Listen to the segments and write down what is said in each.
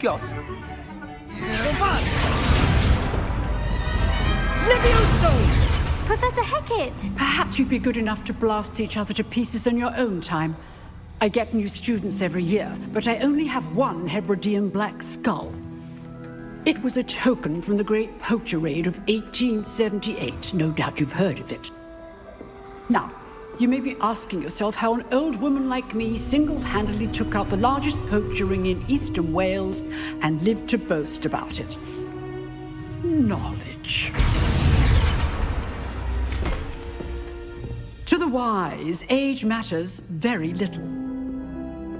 got? Levioso! Professor Hecat! Perhaps you'd be good enough to blast each other to pieces in your own time. I get new students every year, but I only have one Hebridean black skull. It was a token from the Great Poacher Raid of 1878. No doubt you've heard of it. Now, you may be asking yourself how an old woman like me single-handedly took out the largest poacher ring in eastern Wales and lived to boast about it. Knowledge. To the wise, age matters very little.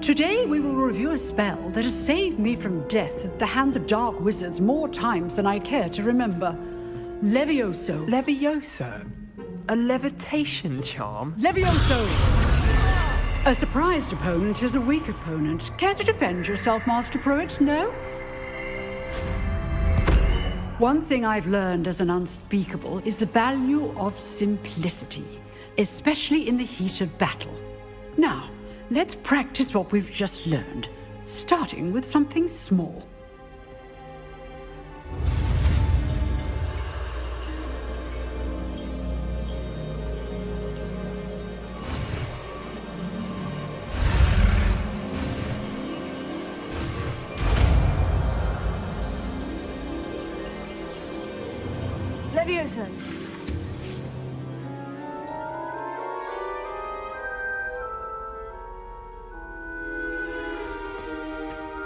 Today we will review a spell that has saved me from death at the hands of dark wizards more times than I care to remember. Levioso. Levioso? A levitation charm? Levioso! A surprised opponent is a weak opponent. Care to defend yourself, Master Pruitt? No? One thing I've learned as an unspeakable is the value of simplicity, especially in the heat of battle. Now, let's practice what we've just learned, starting with something small. Levioso.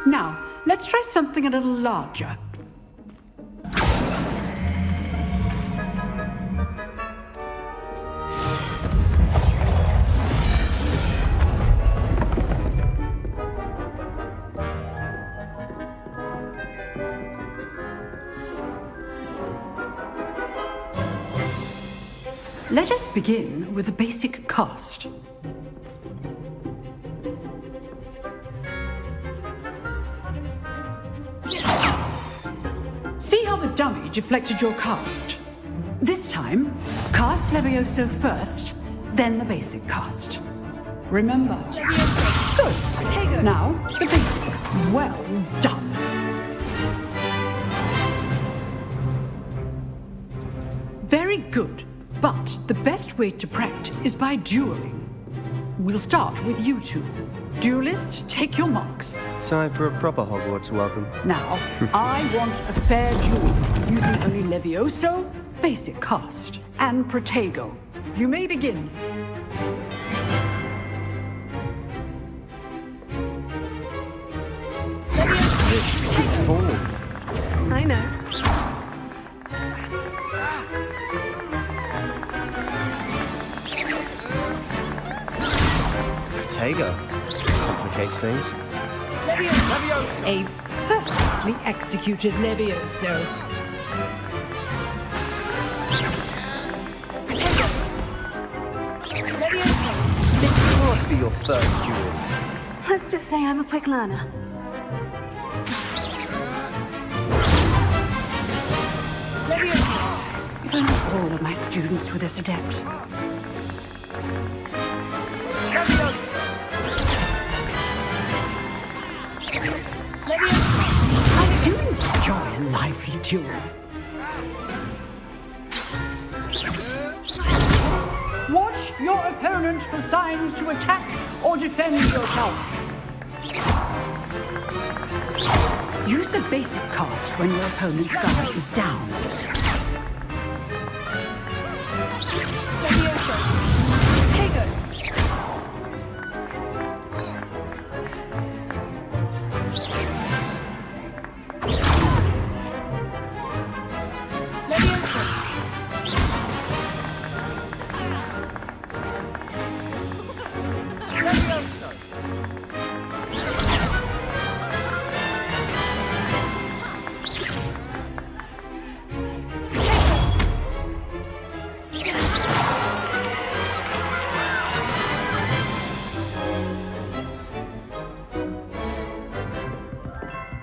Now, let's try something a little larger. Let us begin with the basic cast. See how the dummy deflected your cast? This time, cast Levioso first, then the basic cast. Remember. Levioso. Good. Potato. Now, the basic. Well done. Very good. But the best way to practice is by dueling. We'll start with you two. Duelists, take your marks. Time for a proper Hogwarts welcome. Now, I want a fair duel, using only Levioso, basic cast, and Protego. You may begin. I know. Protego. Complicates things. Levioso. A perfectly executed Levioso. Potato. Levioso. This can't be your first duel. Let's just say I'm a quick learner. Levioso. If only all of my students were this adept. Levioso. Levioso. I do enjoy a lively duel. Watch your opponent for signs to attack or defend yourself. Use the basic cast when your opponent's guard is down. Levioso. Potato. Levioso. Levioso.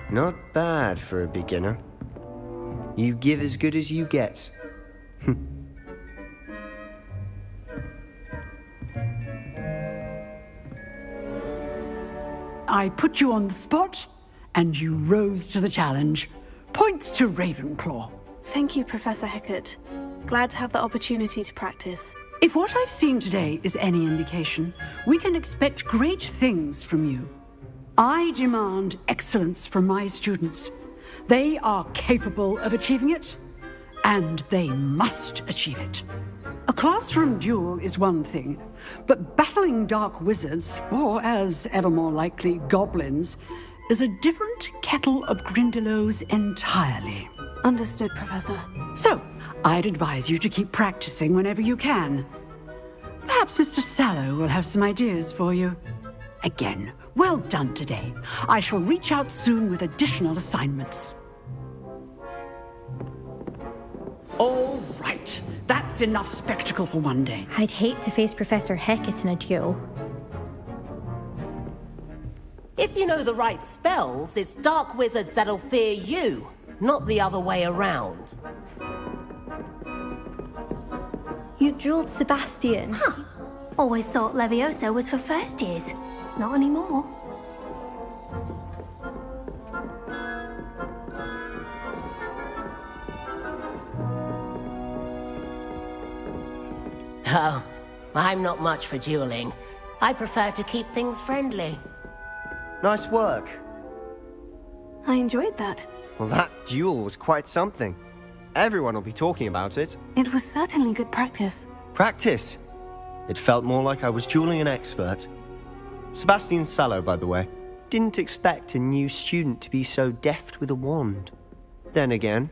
Not bad for a beginner. You give as good as you get. I put you on the spot, and you rose to the challenge. Points to Ravenclaw. Thank you, Professor Hecat. Glad to have the opportunity to practice. If what I've seen today is any indication, we can expect great things from you. I demand excellence from my students. They are capable of achieving it, and they must achieve it. A classroom duel is one thing, but battling dark wizards, or as ever more likely, goblins, is a different kettle of Grindylows entirely. Understood, Professor. So, I'd advise you to keep practicing whenever you can. Perhaps Mr. Sallow will have some ideas for you. Again, well done today. I shall reach out soon with additional assignments. All right. That's enough spectacle for one day. I'd hate to face Professor Hecat in a duel. If you know the right spells, it's dark wizards that'll fear you, not the other way around. You dueled Sebastian. Huh. Always thought Leviosa was for first years. Not anymore. Oh, I'm not much for dueling. I prefer to keep things friendly. Nice work. I enjoyed that. Well, that duel was quite something. Everyone will be talking about it. It was certainly good practice. Practice. It felt more like I was dueling an expert. Sebastian Sallow, by the way, didn't expect a new student to be so deft with a wand. Then again,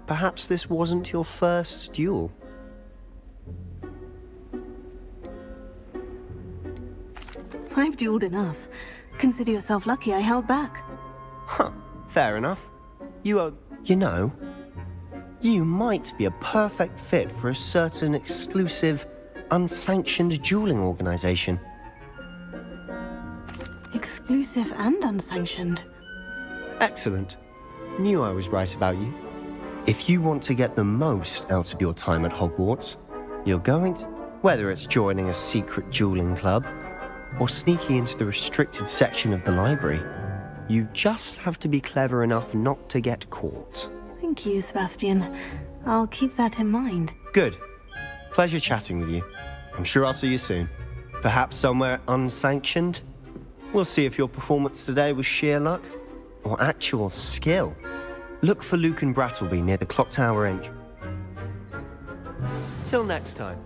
perhaps this wasn't your first duel. I've dueled enough. Consider yourself lucky I held back. Huh, fair enough. You know, you might be a perfect fit for a certain exclusive, unsanctioned dueling organization. Exclusive and unsanctioned. Excellent. Knew I was right about you. If you want to get the most out of your time at Hogwarts, you're going to... Whether it's joining a secret dueling club, or sneaking into the restricted section of the library, you just have to be clever enough not to get caught. Thank you, Sebastian. I'll keep that in mind. Good. Pleasure chatting with you. I'm sure I'll see you soon. Perhaps somewhere unsanctioned? We'll see if your performance today was sheer luck or actual skill. Look for Luke and Brattleby near the clock tower entry. Till next time.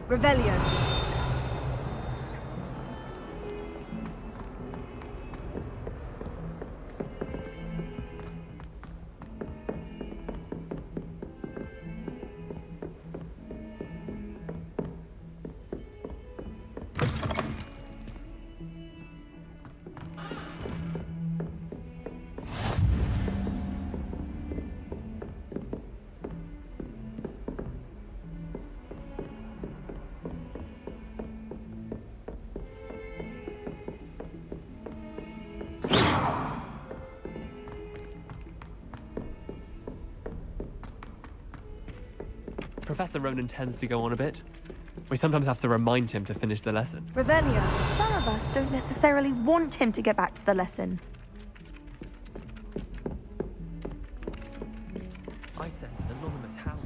Revelio. Professor Ronan tends to go on a bit. We sometimes have to remind him to finish the lesson. Revelio, some of us don't necessarily want him to get back to the lesson. I sense an anonymous howl.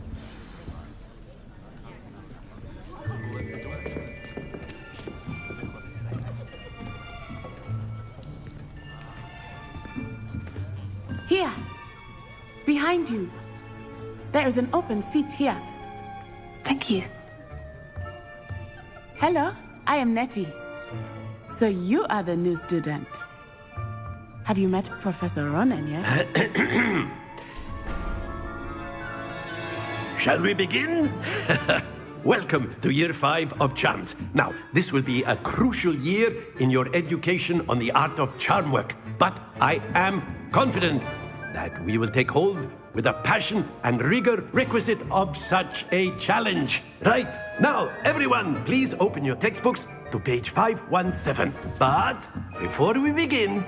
Here! Behind you! There is an open seat here. Thank you. Hello, I am Nettie. So you are the new student. Have you met Professor Ronan yet? Shall we begin? welcome to Year 5 of Charms. Now, this will be a crucial year in your education on the art of charm work, but I am confident that we will take hold with the passion and rigor requisite of such a challenge. Right, now, everyone, please open your textbooks to page 517. But before we begin,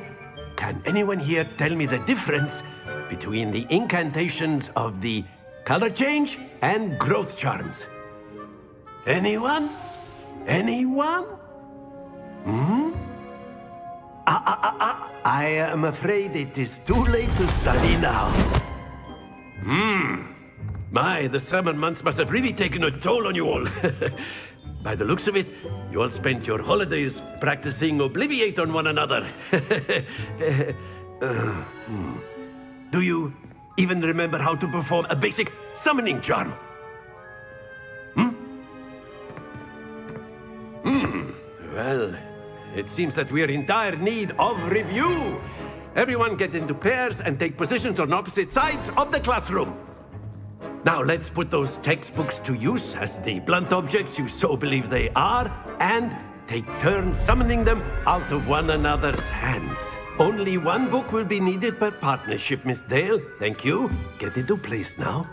can anyone here tell me the difference between the incantations of the color change and growth charms? Anyone? Anyone? I am afraid it is too late to study now. My, the summer months must have really taken a toll on you all. By the looks of it, you all spent your holidays practicing Obliviate on one another. Do you even remember how to perform a basic summoning charm? Well, it seems that we are in dire need of review. Everyone get into pairs and take positions on opposite sides of the classroom. Now let's put those textbooks to use as the blunt objects you so believe they are, and take turns summoning them out of one another's hands. Only one book will be needed per partnership, Miss Dale. Thank you. Get into place now.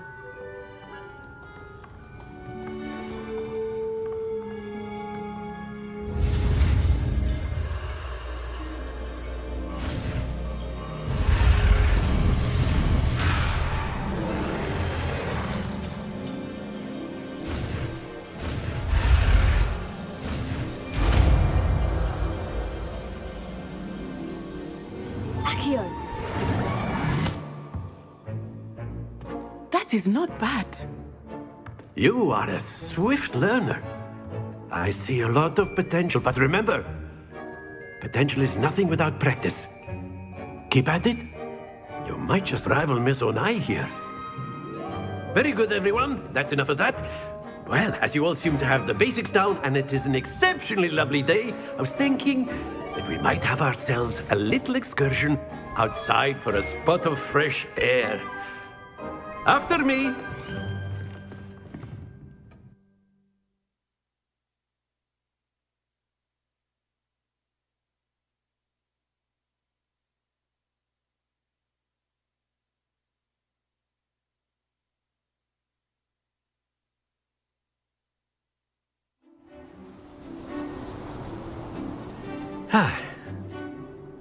That is not bad. You are a swift learner. I see a lot of potential, but remember, potential is nothing without practice. Keep at it. You might just rival Miss Onai here. Very good, everyone. That's enough of that. Well, as you all seem to have the basics down, and it is an exceptionally lovely day, I was thinking that we might have ourselves a little excursion outside for a spot of fresh air. After me.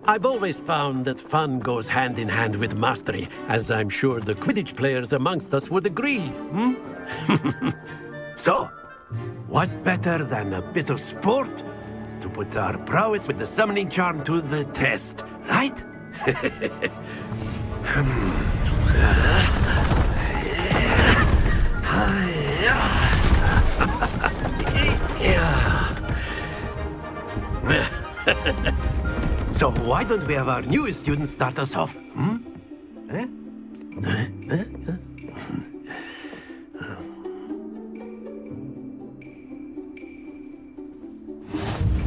I've always found that fun goes hand in hand with mastery, as I'm sure the Quidditch players amongst us would agree. So, what better than a bit of sport to put our prowess with the summoning charm to the test, right? So why don't we have our newest student start us off?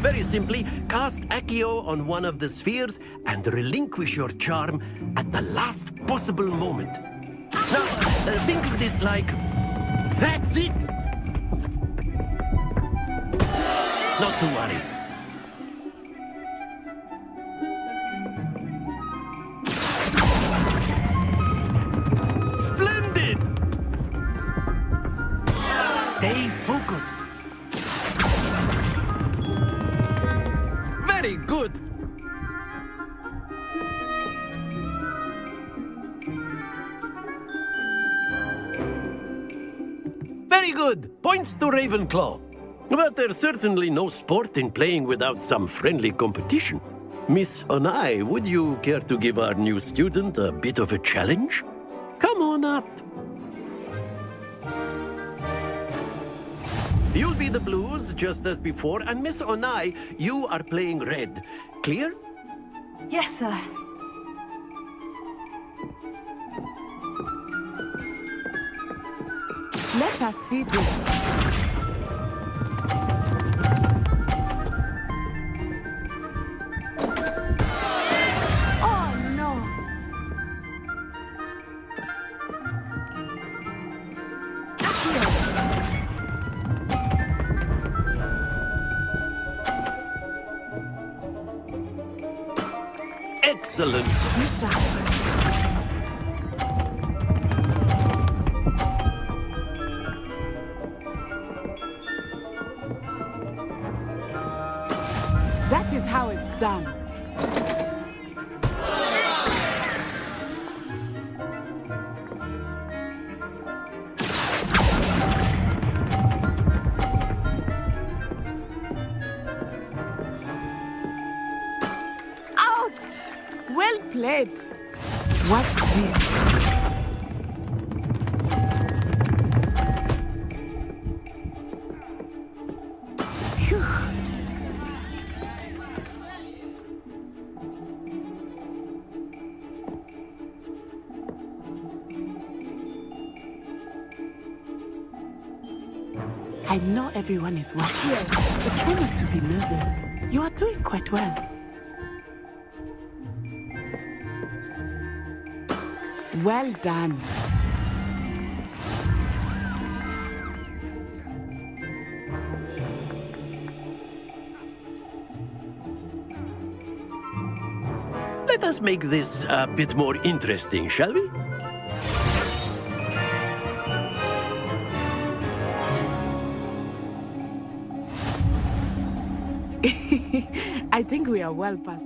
Very simply, cast Accio on one of the spheres and relinquish your charm at the last possible moment. Now, think of this like, that's it! Not to worry. Splendid! Stay focused. Very good. Very good. Points to Ravenclaw. But there's certainly no sport in playing without some friendly competition. Miss Onai, would you care to give our new student a bit of a challenge? Come on up. You'll be the blues, just as before, and Miss Onai, you are playing red. Clear? Yes, sir. Let us see this. Oh, no. Excellent. That is how it's done. Ouch! Well played. Watch this. Phew. I know everyone is watching, but try not to be nervous. You are doing quite well. Well done. Let us make this a bit more interesting, shall we? I think we are well past.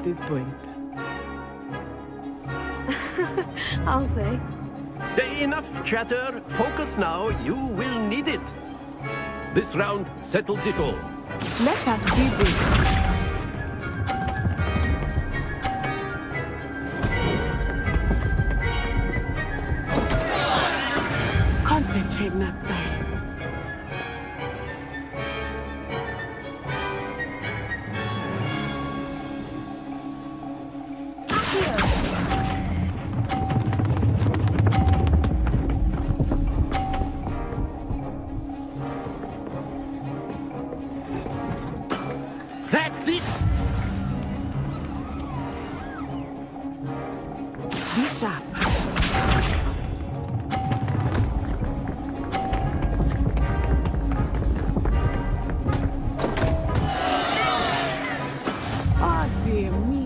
This point. I'll say. Enough chatter. Focus now. You will need it. This round settles it all. Let us do this. Concentrate, Natsai. That's it. Be sharp. Oh dear me.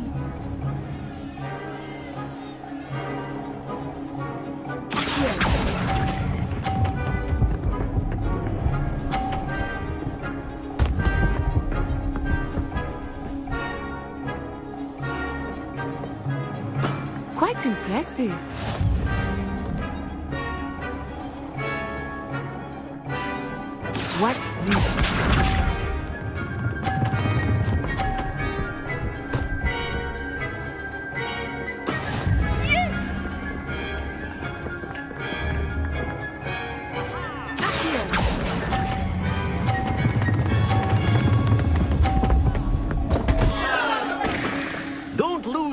Quite impressive. Watch this.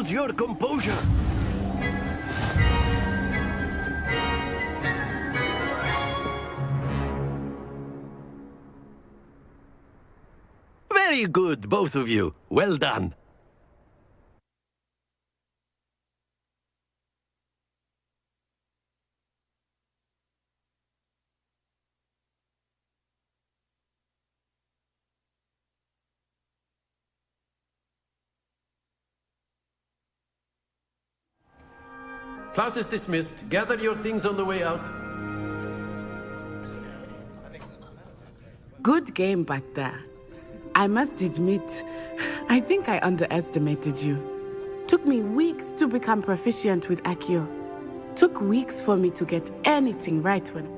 lose your composure. Very good, both of you. Well done. Class is dismissed. Gather your things on the way out. Good game back there. I must admit, I think I underestimated you. Took me weeks to become proficient with Accio. Took weeks for me to get anything right when...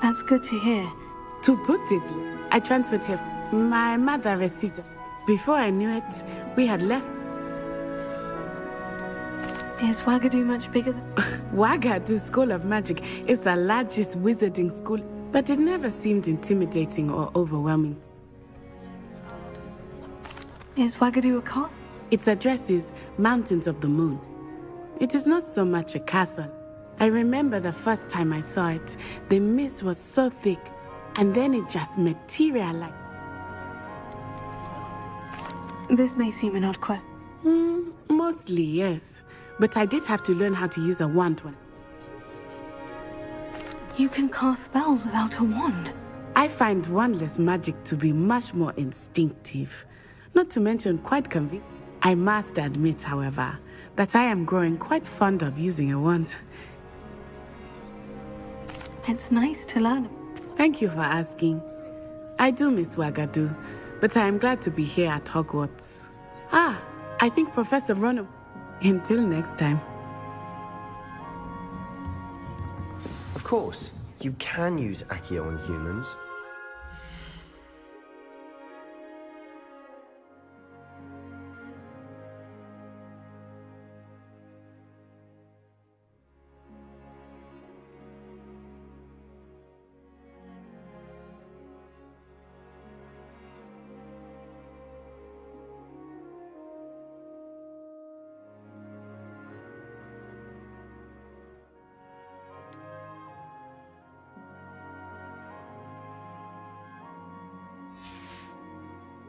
That's good to hear. To put it, I transferred here. My mother received it. Before I knew it, we had left. Is Wagadu much bigger than... Wagadu School of Magic is the largest wizarding school, but it never seemed intimidating or overwhelming. Is Wagadu a castle? Its address is Mountains of the Moon. It is not so much a castle. I remember the first time I saw it, the mist was so thick, and then it just materialized. This may seem an odd quest. Mostly, yes. But I did have to learn how to use a wand when... You can cast spells without a wand. I find wandless magic to be much more instinctive. Not to mention quite convenient. I must admit, however, that I am growing quite fond of using a wand. It's nice to learn. Thank you for asking. I do miss Wagadu, but I am glad to be here at Hogwarts. I think Professor Rono... Until next time. Of course, you can use Accio on humans.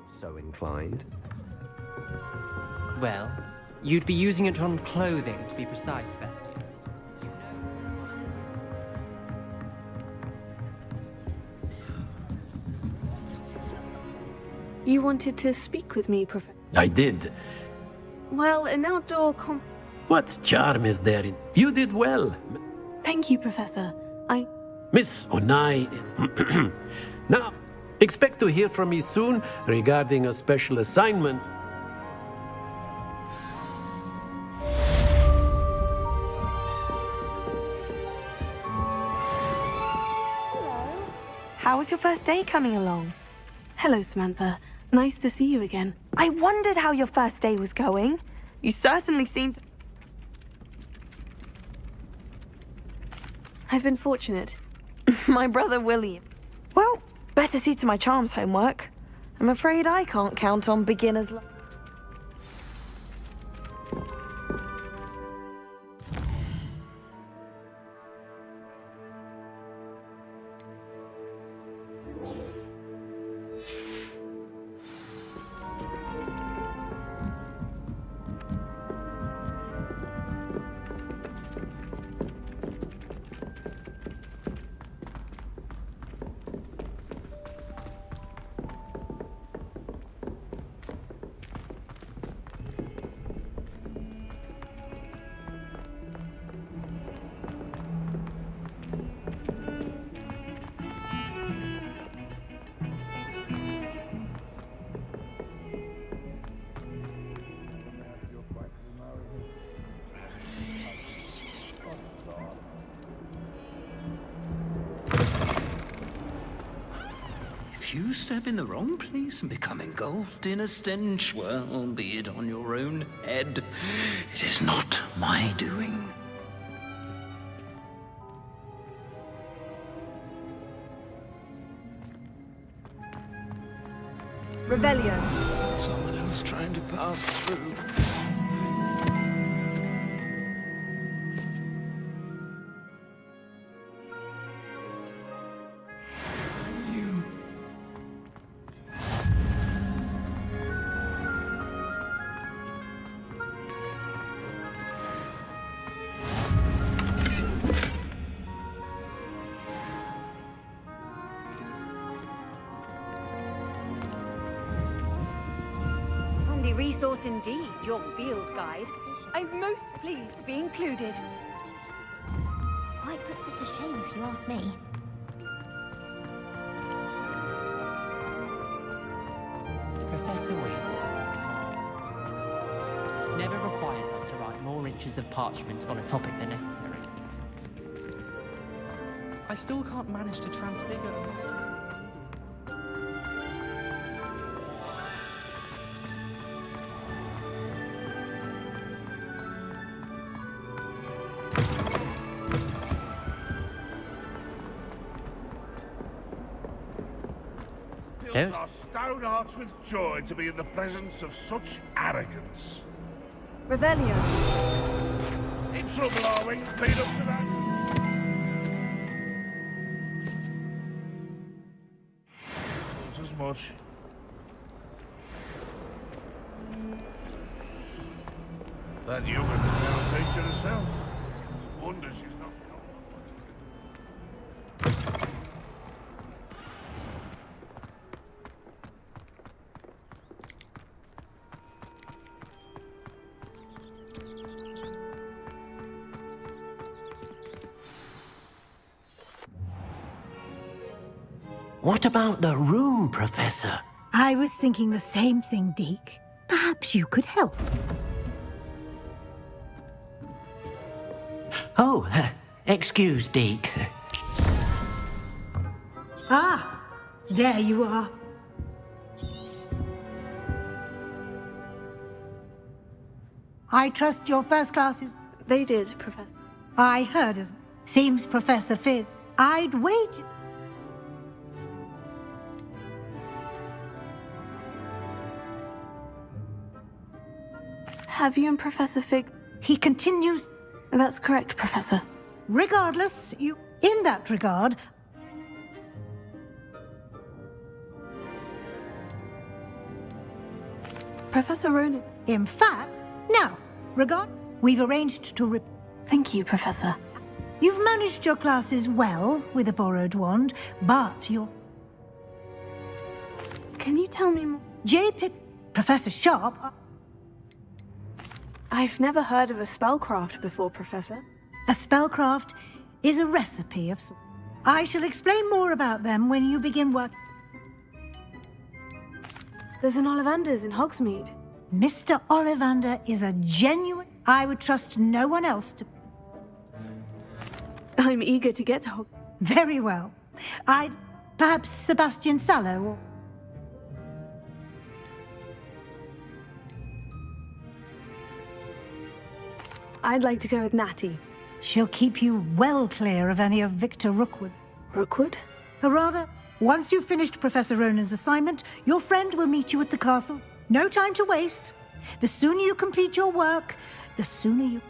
So inclined. Well, you'd be using it on clothing, to be precise, Sebastian. You wanted to speak with me, Professor? I did. Well, an outdoor What charm is there in... You did well. Thank you, Professor. Miss Onai... Now, expect to hear from me soon regarding a special assignment. How was your first day coming along? Hello, Samantha. Nice to see you again. I wondered how your first day was going. You certainly seemed... I've been fortunate. My brother William. Well, better see to my charms homework. I'm afraid I can't count on beginner's luck. if you step in the wrong place and become engulfed in a stench, well, be it on your own head. It is not my doing. Revelio. Someone else trying to pass through. Resource indeed, your field guide. I'm most pleased to be included. Quite puts it to shame if you ask me. Professor Weasley never requires us to write more inches of parchment on a topic than necessary. I still can't manage to transfigure a model. Fills our stout hearts with joy to be in the presence of such arrogance. Revelio. In trouble, are we? Lead up to that. Not as much. That young'un's now a teacher herself. Wonder she's not. What about the room, Professor? I was thinking the same thing, Deke. Perhaps you could help. Oh, excuse, Deke. Ah, there you are. I trust your first class is... They did, Professor. I heard as... Seems Professor Fig... I'd wager... Have you and Professor Fig... He continues... That's correct, Professor. Regardless, you... In that regard... Professor Ronan... In fact... Now, we've arranged to Thank you, Professor. You've managed your classes well with a borrowed wand, but you're... Can you tell me more? J-Pip... Professor Sharp... I've never heard of a spellcraft before, Professor. A spellcraft is a recipe of... I shall explain more about them when you begin work. There's an Ollivander's in Hogsmeade. Mr. Ollivander is a genuine... I would trust no one else to... I'm eager to get to Hog... Very well. Perhaps Sebastian Sallow or... I'd like to go with Natty. She'll keep you well clear of any of Victor Rookwood. Rookwood? Or rather, once you've finished Professor Ronan's assignment, your friend will meet you at the castle. No time to waste. The sooner you complete your work, the sooner you...